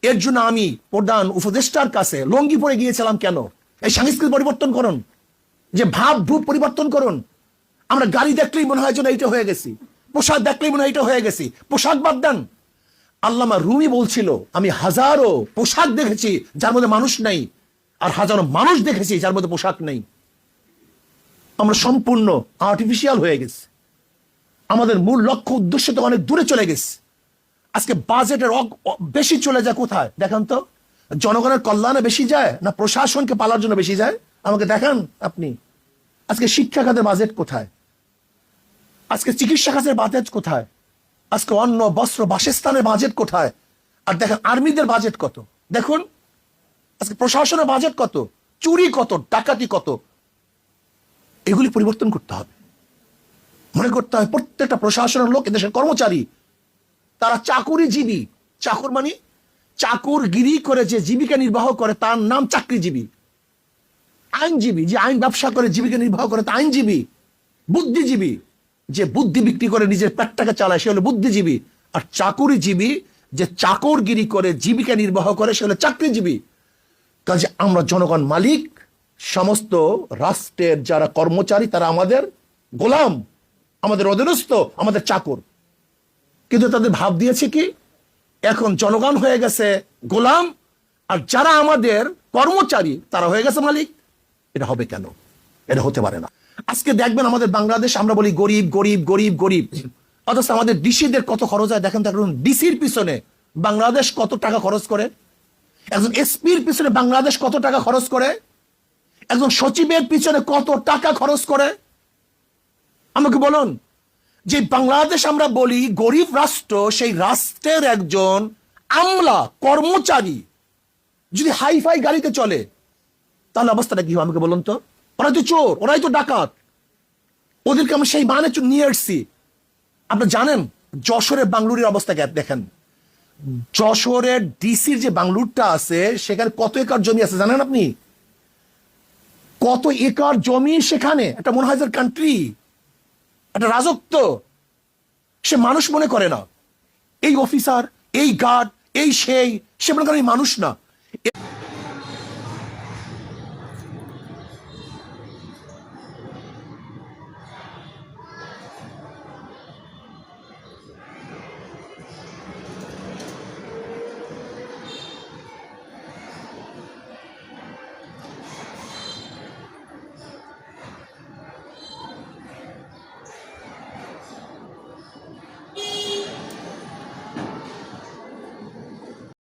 এর জন্য আমি প্রধান উপদেষ্টার কাছে লঙ্গি পরে গিয়েছিলাম। কেন? এই সংস্কৃতি পরিবর্তন করুন, যে ভাব ভূপ পরিবর্তন করুন। আমরা গাড়ি দেখলেই মনে হয় যেন এইটা হয়ে গেছি, পোশাক দেখলেই মনে হয় এটা হয়ে গেছি। পোশাক বাদ দেন, আল্লামা রুমি বলছিল, আমি হাজারো পোশাক দেখেছি যার মধ্যে মানুষ নাই, আর হাজারো মানুষ দেখেছি যার মধ্যে পোশাক নেই। আমরা সম্পূর্ণ আর্টিফিশিয়াল হয়ে গেছি। আমাদের মূল লক্ষ্য উদ্দেশ্য তো অনেক দূরে চলে গেছে। আজকে বাজেটের বেশি চলে যায় কোথায় দেখান তো? জনগণের কল্যাণে বেশি যায় না প্রশাসনকে পালার জন্য বেশি যায়? আমাকে দেখান আপনি। আজকে শিক্ষা খাতের বাজেট কোথায়? আজকে চিকিৎসা খাতের বাজেট কোথায়? আজকে অন্ন বস্ত্র বাসস্থানের বাজেট কোথায়? আর দেখেন আর্মিদের বাজেট কত, দেখুন আজকে প্রশাসনের বাজেট কত, চুরি কত, ডাকাতি কত। এগুলি পরিবর্তন করতে হবে। মনে করতে হয় প্রত্যেকটা প্রশাসনের লোক এদেশের কর্মচারী, তারা চাকুরিজীবী। চাকর মানে চাকুরগিরি করে যে জীবিকা নির্বাহ করে তার নাম চাকরিজীবী। আইনজীবী যে আইন ব্যবসা করে জীবিকা নির্বাহ করে তা আইনজীবী। বুদ্ধিজীবী যে বুদ্ধি বিক্রি করে নিজের পেটটাকে চালায় সে হলো বুদ্ধিজীবী। আর চাকুরিজীবী যে চাকরগিরি করে জীবিকা নির্বাহ করে সে হলো চাকরিজীবী। কাজে আমরা জনগণ মালিক, সমস্ত রাষ্ট্রের যারা কর্মচারী তারা আমাদের গোলাম, আমাদের অধীনস্থ, আমাদের চাকর। কিন্তু তাদের ভাব দিয়েছে কি এখন জনগণ হয়ে গেছে গোলাম, আর যারা আমাদের কর্মচারী তারা হয়ে গেছে মালিক। এটা হবে কেন? এটা হতে পারে না। আজকে দেখবেন আমাদের বাংলাদেশ, আমরা বলি গরিব গরিব গরিব গরিব, অথচ আমাদের ডিসিদের কত খরচ হয় দেখেন। দেখুন ডিসির পিছনে বাংলাদেশ কত টাকা খরচ করে, একজন এসপির পিছনে বাংলাদেশ কত টাকা খরচ করে, একজন সচিবের পিছনে কত টাকা খরচ করে। আমাকে বলুন, যে বাংলাদেশ আমরা বলি গরিব রাষ্ট্র, সেই রাষ্ট্রের একজন আমলা কর্মচারী যদি হাইফাই গাড়িতে চলে তাহলে অবস্থাটা কি হবে আমাকে বলুন তো? ওরাই তো চোর, ওরাই তো ডাকাত, ওদেরকে আমরা সেই মানে নিয়ে এসছি। আপনি জানেন যশোরের বাংলুরির অবস্থা দেখেন। যশোরের ডিসির যে বাংলুরটা আছে সেখানে কত একর জমি আছে জানেন আপনি? কত একর জমি সেখানে, একটা মনে হয় কান্ট্রি, একটা রাজত্ব। সে মানুষ মনে করে না, এই অফিসার, এই গার্ড, এই সেই, সে মনে করে মানুষ না।